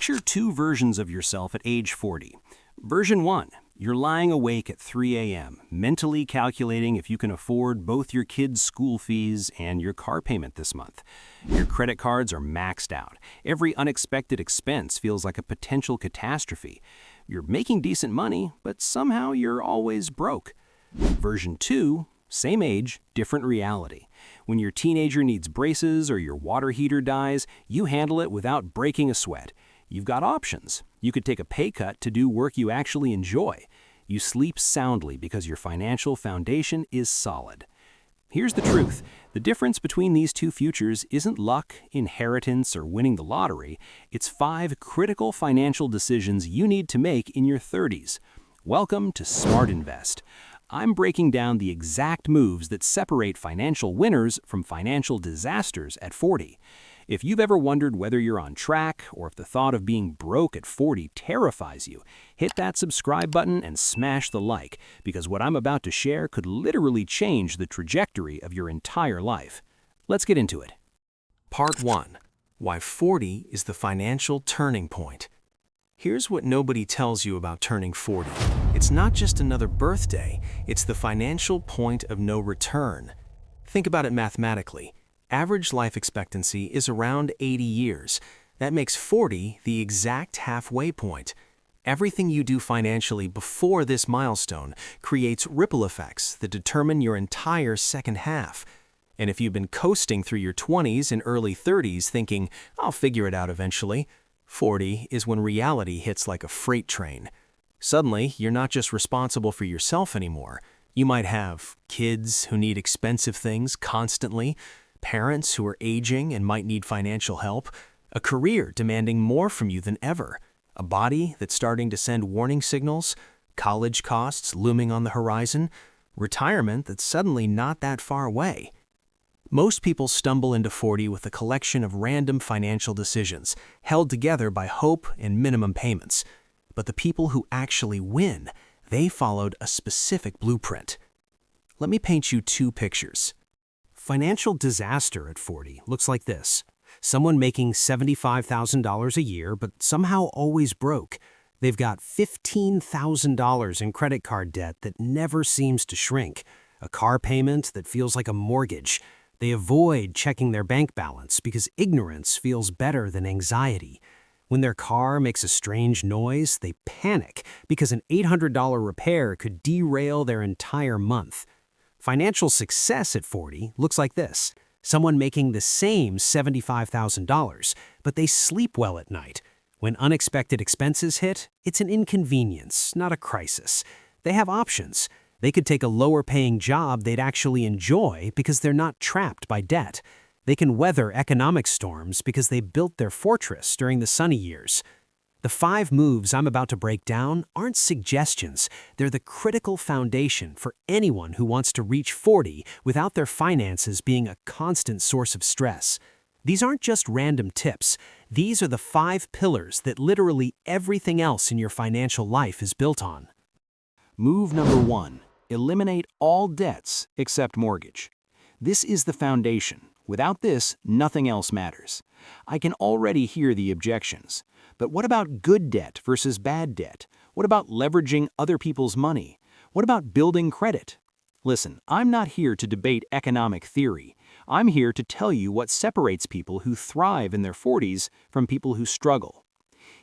Picture two versions of yourself at age 40. Version 1. You're lying awake at 3 a.m., mentally calculating if you can afford both your kids' school fees and your car payment this month. Your credit cards are maxed out. Every unexpected expense feels like a potential catastrophe. You're making decent money, but somehow you're always broke. Version 2. Same age, different reality. When your teenager needs braces or your water heater dies, you handle it without breaking a sweat. You've got options. You could take a pay cut to do work you actually enjoy. You sleep soundly because your financial foundation is solid. Here's the truth. The difference between these two futures isn't luck, inheritance, or winning the lottery. It's 5 critical financial decisions you need to make in your 30s. Welcome to Smart Invest. I'm breaking down the exact moves that separate financial winners from financial disasters at 40. If you've ever wondered whether you're on track or if the thought of being broke at 40 terrifies you, hit that subscribe button and smash the like, because what I'm about to share could literally change the trajectory of your entire life. Let's get into it. Part 1. Why 40 is the financial turning point. Here's what nobody tells you about turning 40. It's not just another birthday, it's the financial point of no return. Think about it mathematically. Average life expectancy is around 80 years. That makes 40 the exact halfway point. Everything you do financially before this milestone creates ripple effects that determine your entire second half. And if you've been coasting through your 20s and early 30s thinking, "I'll figure it out eventually," 40 is when reality hits like a freight train. Suddenly, you're not just responsible for yourself anymore. You might have kids who need expensive things constantly, parents who are aging and might need financial help, a career demanding more from you than ever, a body that's starting to send warning signals, college costs looming on the horizon, retirement that's suddenly not that far away. Most people stumble into 40 with a collection of random financial decisions, held together by hope and minimum payments. But the people who actually win, they followed a specific blueprint. Let me paint you 2 pictures. Financial disaster at 40 looks like this. Someone making $75,000 a year, but somehow always broke. They've got $15,000 in credit card debt that never seems to shrink, a car payment that feels like a mortgage. They avoid checking their bank balance because ignorance feels better than anxiety. When their car makes a strange noise, they panic because an $800 repair could derail their entire month. Financial success at 40 looks like this. Someone making the same $75,000, but they sleep well at night. When unexpected expenses hit, it's an inconvenience, not a crisis. They have options. They could take a lower-paying job they'd actually enjoy because they're not trapped by debt. They can weather economic storms because they built their fortress during the sunny years. The 5 moves I'm about to break down aren't suggestions. They're the critical foundation for anyone who wants to reach 40 without their finances being a constant source of stress. These aren't just random tips. These are the 5 pillars that literally everything else in your financial life is built on. Move number 1. Eliminate all debts except mortgage. This is the foundation. Without this, nothing else matters. I can already hear the objections. But what about good debt versus bad debt? What about leveraging other people's money? What about building credit? Listen, I'm not here to debate economic theory. I'm here to tell you what separates people who thrive in their 40s from people who struggle.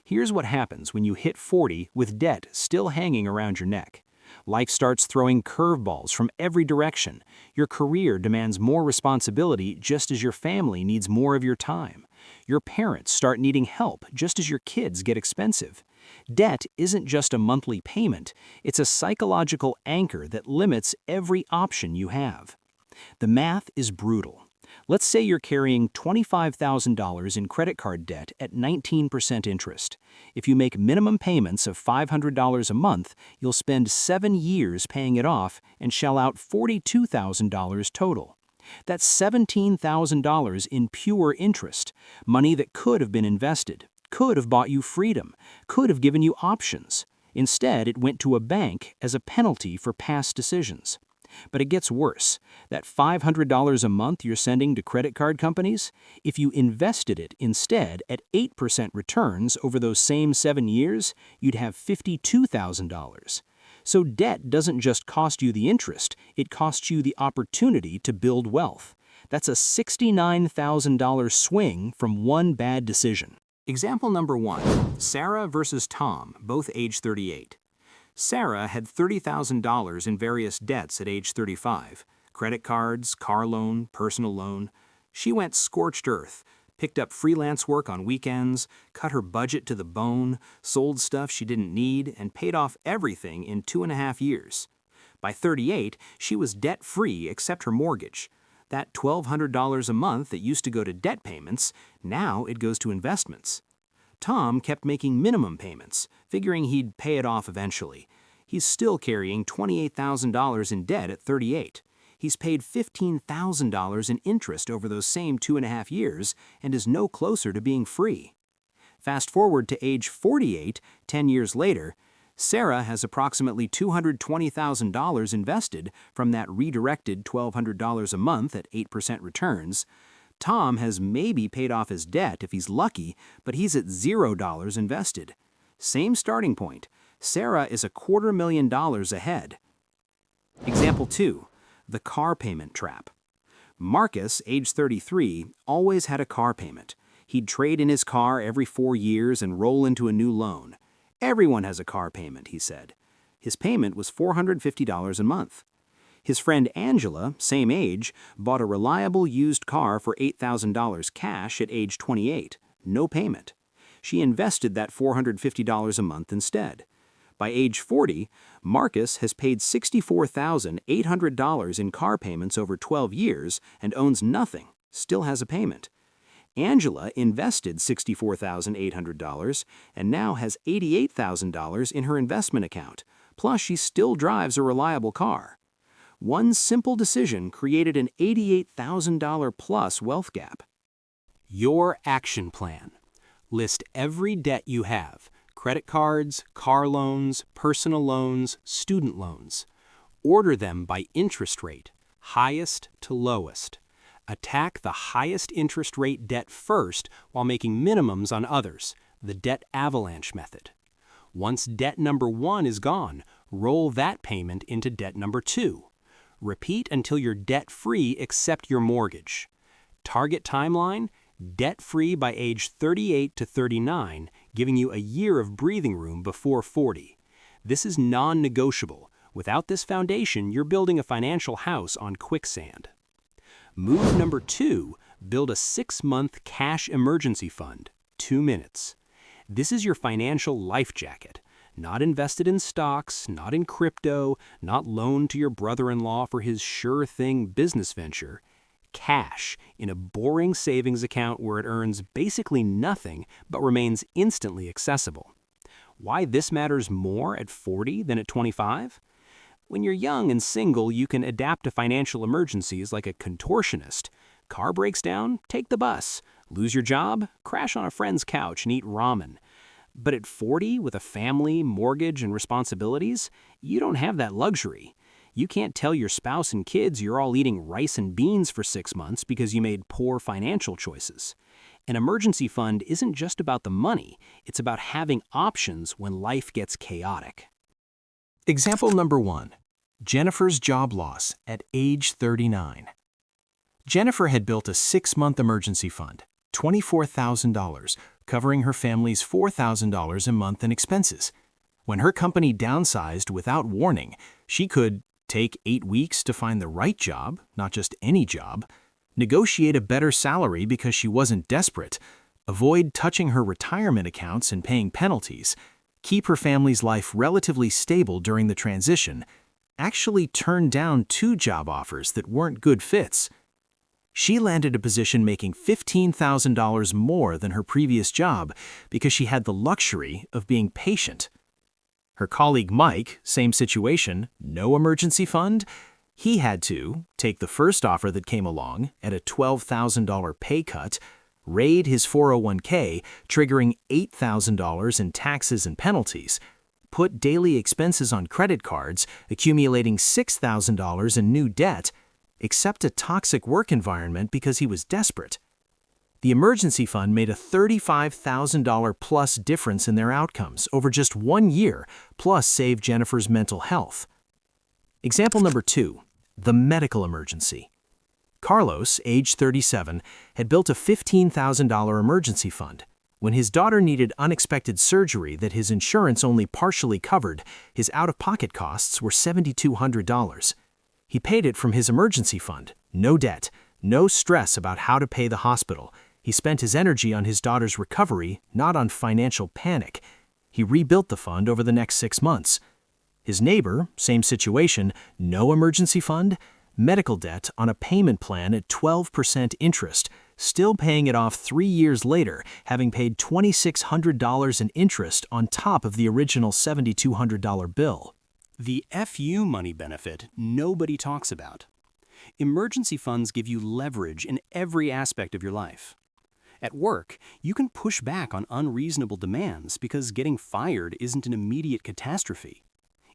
Here's what happens when you hit 40 with debt still hanging around your neck. Life starts throwing curveballs from every direction. Your career demands more responsibility just as your family needs more of your time. Your parents start needing help just as your kids get expensive. Debt isn't just a monthly payment, it's a psychological anchor that limits every option you have. The math is brutal. Let's say you're carrying $25,000 in credit card debt at 19% interest. If you make minimum payments of $500 a month, you'll spend 7 years paying it off and shell out $42,000 total. That's $17,000 in pure interest, money that could have been invested, could have bought you freedom, could have given you options. Instead, it went to a bank as a penalty for past decisions. But it gets worse. That $500 a month you're sending to credit card companies, if you invested it instead at 8% returns over those same 7 years, you'd have $52,000. So debt doesn't just cost you the interest, it costs you the opportunity to build wealth. That's a $69,000 swing from one bad decision. Example number 1, Sarah versus Tom, both age 38. Sarah had $30,000 in various debts at age 35. Credit cards, car loan, personal loan. She went scorched earth, picked up freelance work on weekends, cut her budget to the bone, sold stuff she didn't need, and paid off everything in 2.5 years. By 38, she was debt-free except her mortgage. That $1,200 a month that used to go to debt payments, now it goes to investments. Tom kept making minimum payments, figuring he'd pay it off eventually. He's still carrying $28,000 in debt at 38. He's paid $15,000 in interest over those same 2.5 years and is no closer to being free. Fast forward to age 48, 10 years later, Sarah has approximately $220,000 invested from that redirected $1,200 a month at 8% returns. Tom has maybe paid off his debt if he's lucky, but he's at $0 invested. Same starting point. Sarah is $250,000 ahead. Example 2. The car payment trap. Marcus, age 33, always had a car payment. He'd trade in his car every 4 years and roll into a new loan. Everyone has a car payment, he said. His payment was $450 a month. His friend Angela, same age, bought a reliable used car for $8,000 cash at age 28, no payment. She invested that $450 a month instead. By age 40, Marcus has paid $64,800 in car payments over 12 years and owns nothing, still has a payment. Angela invested $64,800 and now has $88,000 in her investment account, plus she still drives a reliable car. One simple decision created an $88,000 plus wealth gap. Your action plan. List every debt you have: credit cards, car loans, personal loans, student loans. Order them by interest rate, highest to lowest. Attack the highest interest rate debt first while making minimums on others, the debt avalanche method. Once debt number 1 is gone, roll that payment into debt number 2. Repeat until you're debt-free except your mortgage. Target timeline: debt-free by age 38 to 39, giving you a year of breathing room before 40. This is non-negotiable. Without this foundation, you're building a financial house on quicksand. Move number 2, build a 6-month cash emergency fund, 2 minutes. This is your financial life jacket. Not invested in stocks, not in crypto, not loaned to your brother-in-law for his sure-thing business venture. Cash in a boring savings account where it earns basically nothing but remains instantly accessible. Why this matters more at 40 than at 25? When you're young and single, you can adapt to financial emergencies like a contortionist. Car breaks down? Take the bus. Lose your job? Crash on a friend's couch and eat ramen. But at 40, with a family, mortgage, and responsibilities, you don't have that luxury. You can't tell your spouse and kids you're all eating rice and beans for 6 months because you made poor financial choices. An emergency fund isn't just about the money, it's about having options when life gets chaotic. Example number 1. Jennifer's job loss at age 39. Jennifer had built a 6-month emergency fund, $24,000, covering her family's $4,000 a month in expenses. When her company downsized without warning, she could take 8 weeks to find the right job, not just any job, negotiate a better salary because she wasn't desperate, avoid touching her retirement accounts and paying penalties, keep her family's life relatively stable during the transition, actually turn down 2 job offers that weren't good fits. She landed a position making $15,000 more than her previous job because she had the luxury of being patient. Her colleague Mike, same situation, no emergency fund. He had to take the first offer that came along at a $12,000 pay cut, raid his 401k, triggering $8,000 in taxes and penalties, put daily expenses on credit cards, accumulating $6,000 in new debt, accept a toxic work environment because he was desperate. The emergency fund made a $35,000 plus difference in their outcomes over just 1 year, plus saved Jennifer's mental health. Example number 2, the medical emergency. Carlos, age 37, had built a $15,000 emergency fund. When his daughter needed unexpected surgery that his insurance only partially covered, his out-of-pocket costs were $7,200. He paid it from his emergency fund. No debt, no stress about how to pay the hospital. He spent his energy on his daughter's recovery, not on financial panic. He rebuilt the fund over the next 6 months. His neighbor, same situation, no emergency fund, medical debt on a payment plan at 12% interest, still paying it off 3 years later, having paid $2,600 in interest on top of the original $7,200 bill. The FU money benefit nobody talks about. Emergency funds give you leverage in every aspect of your life. At work, you can push back on unreasonable demands because getting fired isn't an immediate catastrophe.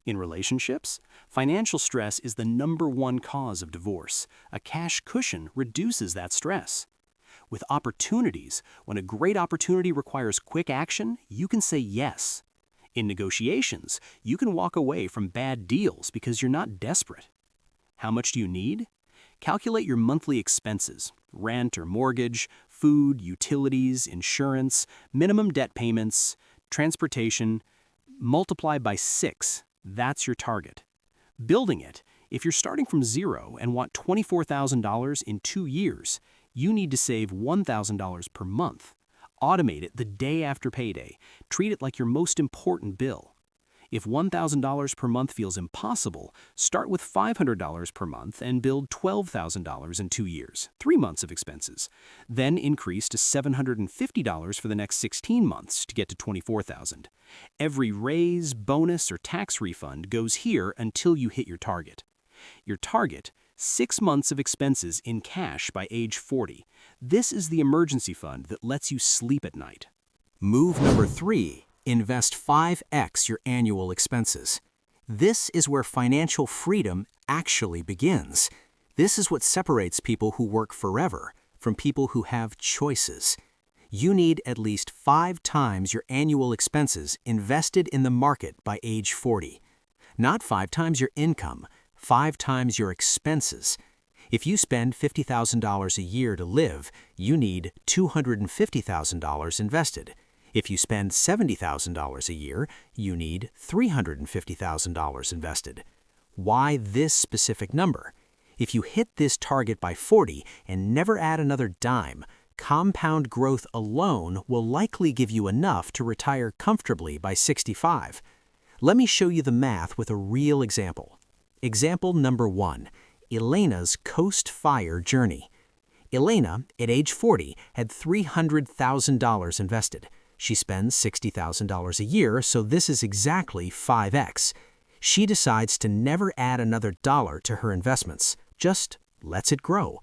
In relationships, financial stress is the #1 cause of divorce. A cash cushion reduces that stress. With opportunities, when a great opportunity requires quick action, you can say yes. In negotiations, you can walk away from bad deals because you're not desperate. How much do you need? Calculate your monthly expenses, rent or mortgage, food, utilities, insurance, minimum debt payments, transportation. Multiply by 6. That's your target. Building it, if you're starting from zero and want $24,000 in 2 years, you need to save $1,000 per month. Automate it the day after payday. Treat it like your most important bill. If $1,000 per month feels impossible, start with $500 per month and build $12,000 in 2 years, 3 months of expenses. Then increase to $750 for the next 16 months to get to $24,000. Every raise, bonus, or tax refund goes here until you hit your target. Your target, 6 months of expenses in cash by age 40. This is the emergency fund that lets you sleep at night. Move number 3. Invest 5x your annual expenses. This is where financial freedom actually begins. This is what separates people who work forever from people who have choices. You need at least 5 times your annual expenses invested in the market by age 40. Not 5 times your income, 5 times your expenses. If you spend $50,000 a year to live, you need $250,000 invested. If you spend $70,000 a year, you need $350,000 invested. Why this specific number? If you hit this target by 40 and never add another dime, compound growth alone will likely give you enough to retire comfortably by 65. Let me show you the math with a real example. Example number 1, Elena's Coast Fire journey. Elena, at age 40, had $300,000 invested. She spends $60,000 a year, so this is exactly 5x. She decides to never add another dollar to her investments, just lets it grow.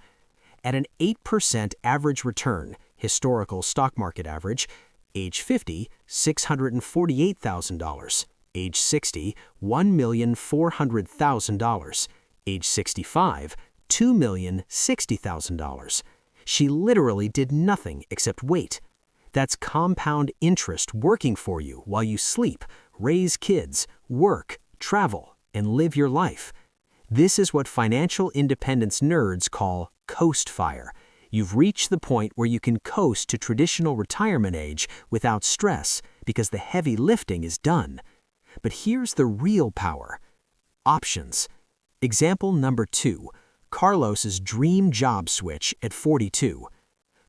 At an 8% average return, historical stock market average, age 50, $648,000. Age 60, $1,400,000. Age 65, $2,060,000. She literally did nothing except wait. That's compound interest working for you while you sleep, raise kids, work, travel, and live your life. This is what financial independence nerds call coast fire. You've reached the point where you can coast to traditional retirement age without stress because the heavy lifting is done. But here's the real power. Options. Example number 2, Carlos's dream job switch at 42.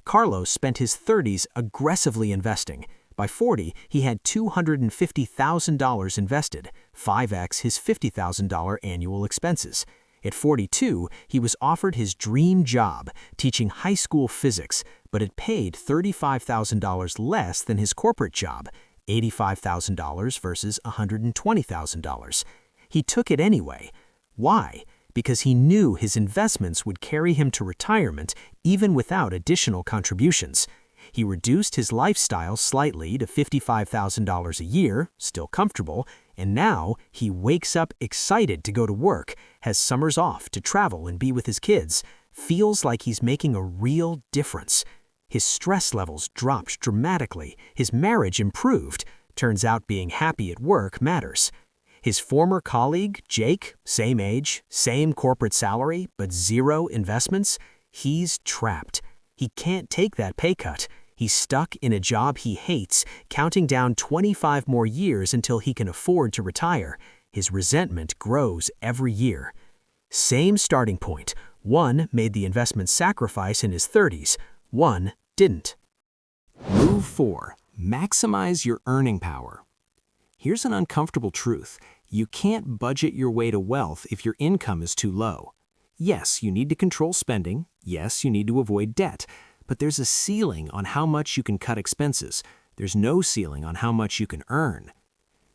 Carlos spent his 30s aggressively investing. By 40, he had $250,000 invested, 5x his $50,000 annual expenses. At 42, he was offered his dream job, teaching high school physics, but it paid $35,000 less than his corporate job, $85,000 versus $120,000. He took it anyway. Why? Because he knew his investments would carry him to retirement even without additional contributions. He reduced his lifestyle slightly to $55,000 a year, still comfortable, and now he wakes up excited to go to work, has summers off to travel and be with his kids, feels like he's making a real difference. His stress levels dropped dramatically, his marriage improved. Turns out being happy at work matters. His former colleague, Jake, same age, same corporate salary, but zero investments, he's trapped. He can't take that pay cut. He's stuck in a job he hates, counting down 25 more years until he can afford to retire. His resentment grows every year. Same starting point. One made the investment sacrifice in his 30s. One didn't. Move 4. Maximize your earning power. Here's an uncomfortable truth. You can't budget your way to wealth if your income is too low. Yes, you need to control spending. Yes, you need to avoid debt. But there's a ceiling on how much you can cut expenses. There's no ceiling on how much you can earn.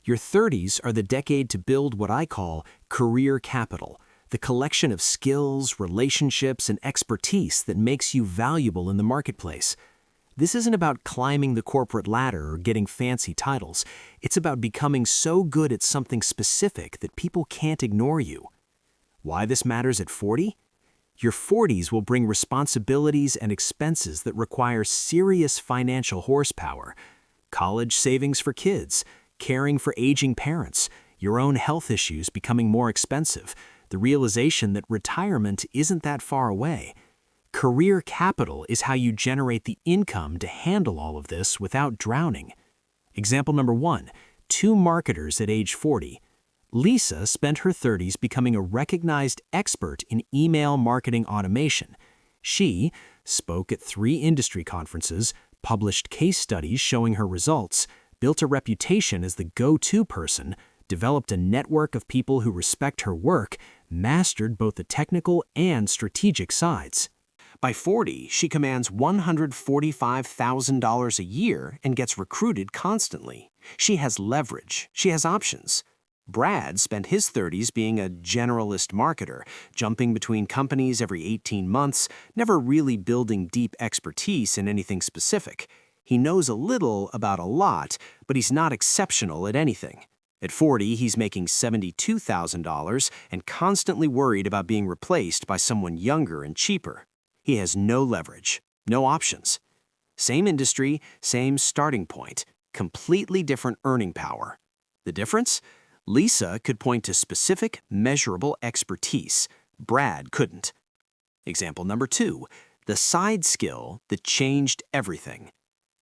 Your 30s are the decade to build what I call career capital, the collection of skills, relationships, and expertise that makes you valuable in the marketplace. This isn't about climbing the corporate ladder or getting fancy titles. It's about becoming so good at something specific that people can't ignore you. Why this matters at 40? Your 40s will bring responsibilities and expenses that require serious financial horsepower. College savings for kids, caring for aging parents, your own health issues becoming more expensive, the realization that retirement isn't that far away. Career capital is how you generate the income to handle all of this without drowning. Example number 1, 2 marketers at age 40. Lisa spent her 30s becoming a recognized expert in email marketing automation. She spoke at 3 industry conferences, published case studies showing her results, built a reputation as the go-to person, developed a network of people who respect her work, mastered both the technical and strategic sides. By 40, she commands $145,000 a year and gets recruited constantly. She has leverage. She has options. Brad spent his 30s being a generalist marketer, jumping between companies every 18 months, never really building deep expertise in anything specific. He knows a little about a lot, but he's not exceptional at anything. At 40, he's making $72,000 and constantly worried about being replaced by someone younger and cheaper. He has no leverage, no options. Same industry, same starting point, completely different earning power. The difference? Lisa could point to specific, measurable expertise. Brad couldn't. Example number 2, the side skill that changed everything.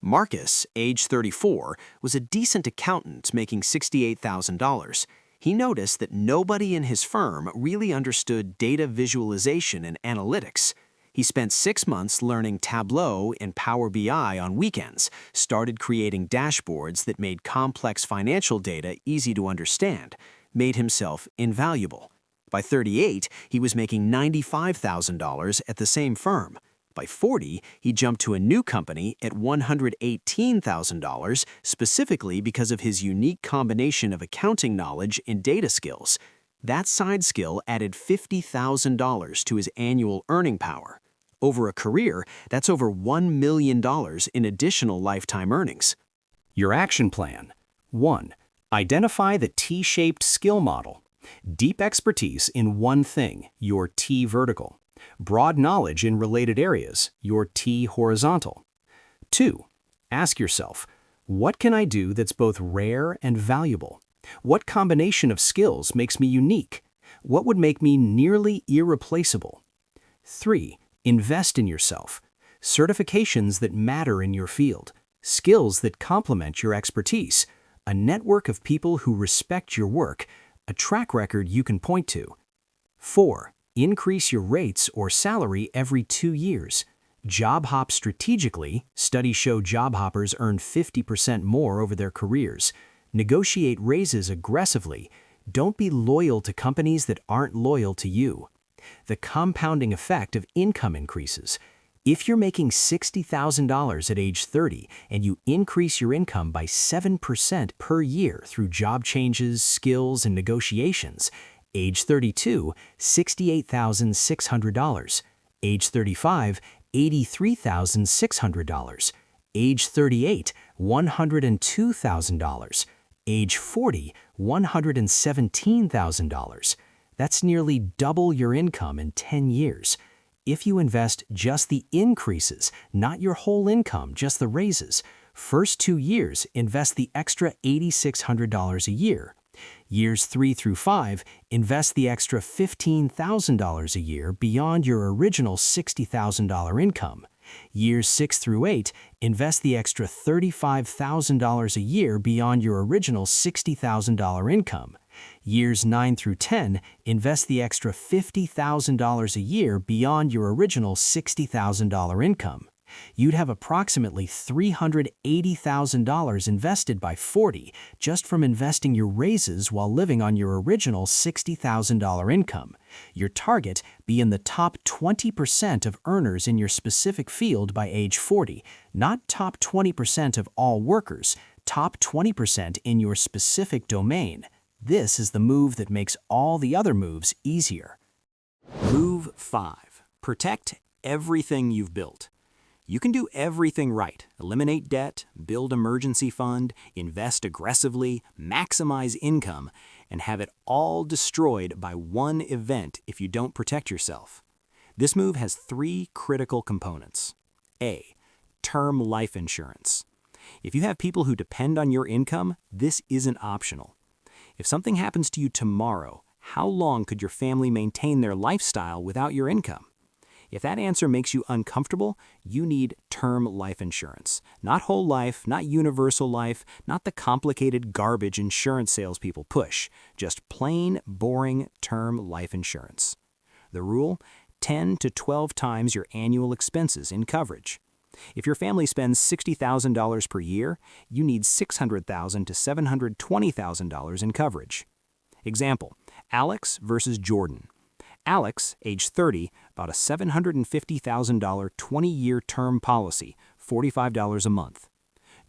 Marcus, age 34, was a decent accountant making $68,000. He noticed that nobody in his firm really understood data visualization and analytics. He spent 6 months learning Tableau and Power BI on weekends, started creating dashboards that made complex financial data easy to understand, made himself invaluable. By 38, he was making $95,000 at the same firm. By 40, he jumped to a new company at $118,000 specifically because of his unique combination of accounting knowledge and data skills. That side skill added $50,000 to his annual earning power. Over a career, that's over $1 million in additional lifetime earnings. Your action plan. 1. Identify the T-shaped skill model. Deep expertise in one thing, your T vertical. Broad knowledge in related areas, your T horizontal. 2. Ask yourself, what can I do that's both rare and valuable? What combination of skills makes me unique? What would make me nearly irreplaceable? 3. Invest in yourself. Certifications that matter in your field. Skills that complement your expertise. A network of people who respect your work. A track record you can point to. 4. Increase your rates or salary every 2 years. Job hop strategically. Studies show job hoppers earn 50% more over their careers. Negotiate raises aggressively. Don't be loyal to companies that aren't loyal to you. The compounding effect of income increases. If you're making $60,000 at age 30 and you increase your income by 7% per year through job changes, skills, and negotiations, age 32, $68,600. Age 35, $83,600. Age 38, $102,000. Age 40, $117,000. That's nearly double your income in 10 years. If you invest just the increases, not your whole income, just the raises, first 2 years, invest the extra $8,600 a year. Years 3 through 5, invest the extra $15,000 a year beyond your original $60,000 income. Years 6 through 8, invest the extra $35,000 a year beyond your original $60,000 income. Years 9 through 10, invest the extra $50,000 a year beyond your original $60,000 income. You'd have approximately $380,000 invested by 40 just from investing your raises while living on your original $60,000 income. Your target be in the top 20% of earners in your specific field by age 40, not top 20% of all workers, top 20% in your specific domain. This is the move that makes all the other moves easier. Move 5. Protect everything you've built. You can do everything right. Eliminate debt, build emergency fund, invest aggressively, maximize income, and have it all destroyed by one event if you don't protect yourself. This move has 3 critical components. A. Term life insurance. If you have people who depend on your income, this isn't optional. If something happens to you tomorrow, how long could your family maintain their lifestyle without your income? If that answer makes you uncomfortable, you need term life insurance. Not whole life, not universal life, not the complicated garbage insurance salespeople push. Just plain, boring term life insurance. The rule? 10 to 12 times your annual expenses in coverage. If your family spends $60,000 per year, you need $600,000 to $720,000 in coverage. Example, Alex versus Jordan. Alex, age 30, bought a $750,000 20-year term policy, $45 a month.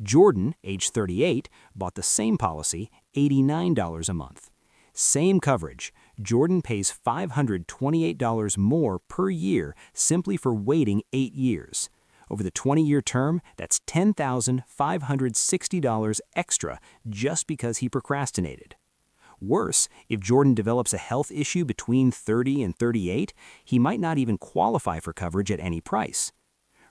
Jordan, age 38, bought the same policy, $89 a month. Same coverage. Jordan pays $528 more per year simply for waiting 8 years. Over the 20-year term, that's $10,560 extra just because he procrastinated. Worse, if Jordan develops a health issue between 30 and 38, he might not even qualify for coverage at any price.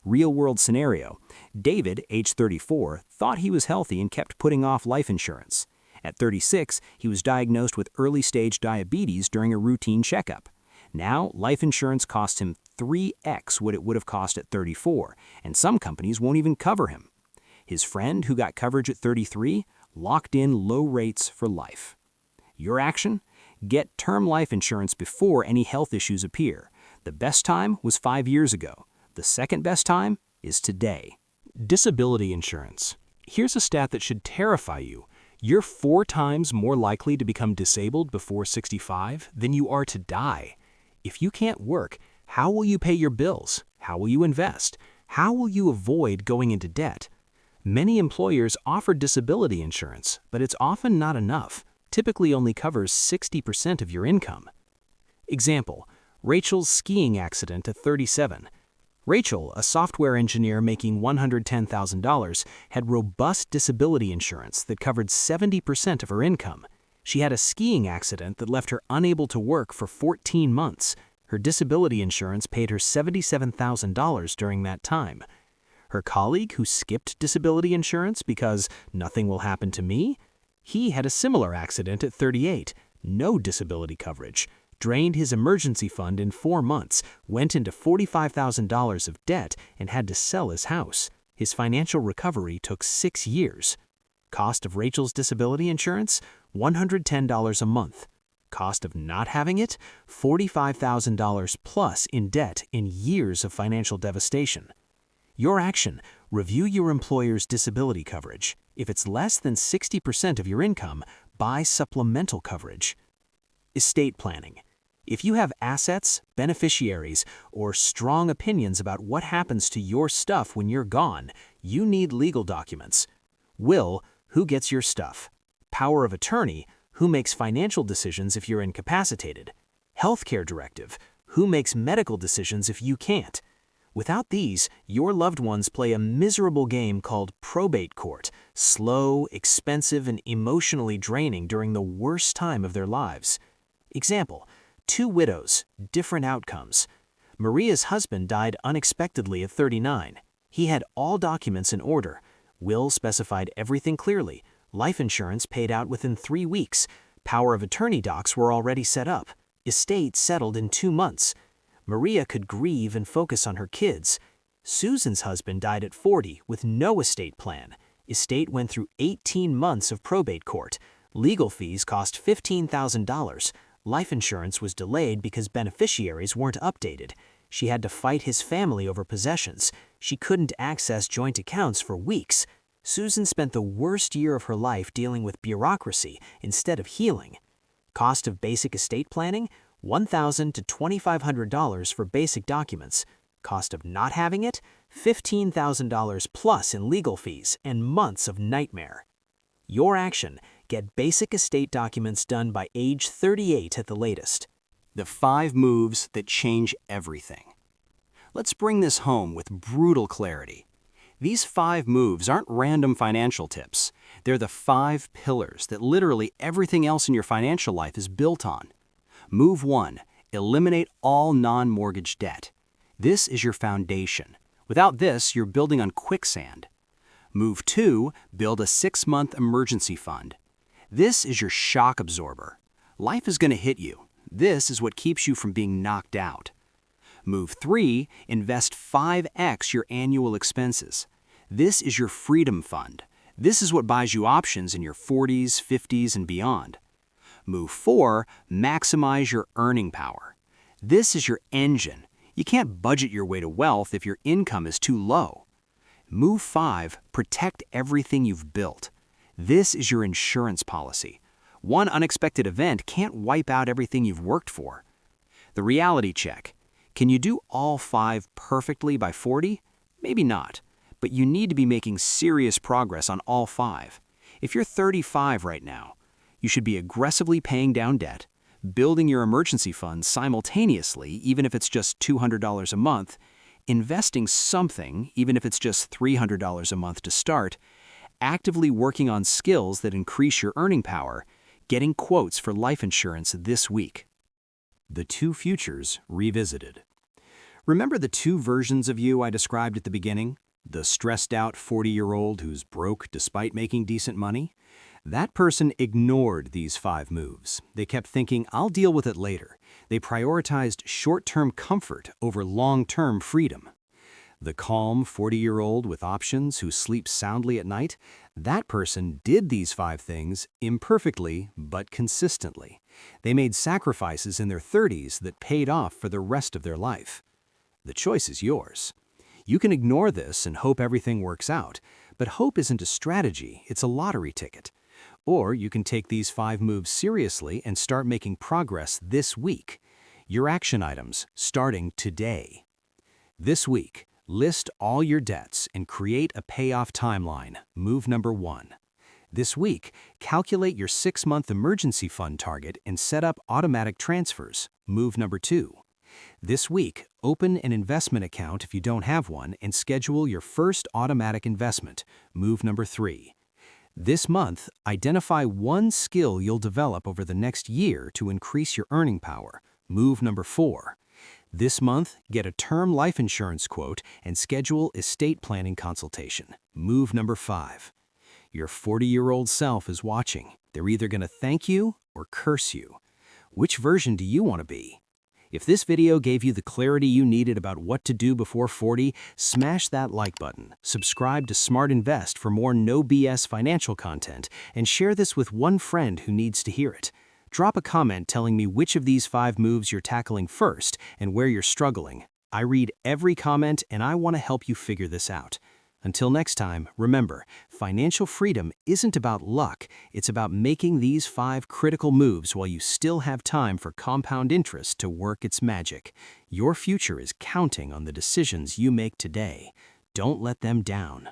Real-world scenario. David, age 34, thought he was healthy and kept putting off life insurance. At 36, he was diagnosed with early-stage diabetes during a routine checkup. Now, life insurance costs him 3x what it would have cost at 34, and some companies won't even cover him. His friend, who got coverage at 33, locked in low rates for life. Your action? Get term life insurance before any health issues appear. The best time was 5 years ago. The second best time is today. Disability insurance. Here's a stat that should terrify you. You're 4 times more likely to become disabled before 65 than you are to die. If you can't work, how will you pay your bills? How will you invest? How will you avoid going into debt? Many employers offer disability insurance, but it's often not enough. Typically only covers 60% of your income. Example, Rachel's skiing accident at 37. Rachel, a software engineer making $110,000, had robust disability insurance that covered 70% of her income. She had a skiing accident that left her unable to work for 14 months. Her disability insurance paid her $77,000 during that time. Her colleague who skipped disability insurance because nothing will happen to me? He had a similar accident at 38, no disability coverage, drained his emergency fund in 4 months, went into $45,000 of debt, and had to sell his house. His financial recovery took 6 years. Cost of Rachel's disability insurance? $110 a month. Cost of not having it? $45,000 plus in debt in years of financial devastation. Your action: review your employer's disability coverage. If it's less than 60% of your income, buy supplemental coverage. Estate planning. If you have assets, beneficiaries, or strong opinions about what happens to your stuff when you're gone, you need legal documents. Will: who gets your stuff? Power of attorney: who makes financial decisions if you're incapacitated? Healthcare directive: who makes medical decisions if you can't? Without these, your loved ones play a miserable game called probate court, slow, expensive, and emotionally draining during the worst time of their lives. Example, two widows, different outcomes. Maria's husband died unexpectedly at 39. He had all documents in order. Will specified everything clearly. Life insurance paid out within 3 weeks. Power of attorney docs were already set up. Estate settled in 2 months. Maria could grieve and focus on her kids. Susan's husband died at 40 with no estate plan. Estate went through 18 months of probate court. Legal fees cost $15,000. Life insurance was delayed because beneficiaries weren't updated. She had to fight his family over possessions. She couldn't access joint accounts for weeks. Susan spent the worst year of her life dealing with bureaucracy instead of healing. Cost of basic estate planning? $1,000 to $2,500 for basic documents. Cost of not having it? $15,000 plus in legal fees and months of nightmare. Your action: get basic estate documents done by age 38 at the latest. The 5 moves that change everything. Let's bring this home with brutal clarity. These 5 moves aren't random financial tips. They're the 5 pillars that literally everything else in your financial life is built on. Move 1, eliminate all non-mortgage debt. This is your foundation. Without this, you're building on quicksand. Move 2, build a 6-month emergency fund. This is your shock absorber. Life is going to hit you. This is what keeps you from being knocked out. Move 3, invest 5x your annual expenses. This is your freedom fund. This is what buys you options in your 40s, 50s, and beyond. Move 4, maximize your earning power. This is your engine. You can't budget your way to wealth if your income is too low. Move 5, protect everything you've built. This is your insurance policy. One unexpected event can't wipe out everything you've worked for. The reality check. Can you do all 5 perfectly by 40? Maybe not, but you need to be making serious progress on all 5. If you're 35 right now, you should be aggressively paying down debt, building your emergency fund simultaneously, even if it's just $200 a month, investing something, even if it's just $300 a month to start, actively working on skills that increase your earning power, getting quotes for life insurance this week. The 2 futures revisited. Remember the 2 versions of you I described at the beginning? The stressed-out 40-year-old who's broke despite making decent money? That person ignored these 5 moves. They kept thinking, I'll deal with it later. They prioritized short-term comfort over long-term freedom. The calm 40-year-old with options who sleeps soundly at night, that person did these 5 things imperfectly but consistently. They made sacrifices in their 30s that paid off for the rest of their life. The choice is yours. You can ignore this and hope everything works out, but hope isn't a strategy, it's a lottery ticket. Or you can take these 5 moves seriously and start making progress this week. Your action items, starting today. This week, list all your debts and create a payoff timeline. Move number 1. This week, calculate your 6-month emergency fund target and set up automatic transfers. Move number 2. This week, open an investment account if you don't have one and schedule your first automatic investment. Move number 3. This month, identify one skill you'll develop over the next year to increase your earning power. Move number 4. This month, get a term life insurance quote and schedule estate planning consultation. Move number 5. Your 40-year-old self is watching. They're either going to thank you or curse you. Which version do you want to be? If this video gave you the clarity you needed about what to do before 40, smash that like button, subscribe to Smart Invest for more no BS financial content, and share this with one friend who needs to hear it. Drop a comment telling me which of these 5 moves you're tackling first and where you're struggling. I read every comment and I want to help you figure this out. Until next time, remember, financial freedom isn't about luck, it's about making these 5 critical moves while you still have time for compound interest to work its magic. Your future is counting on the decisions you make today. Don't let them down.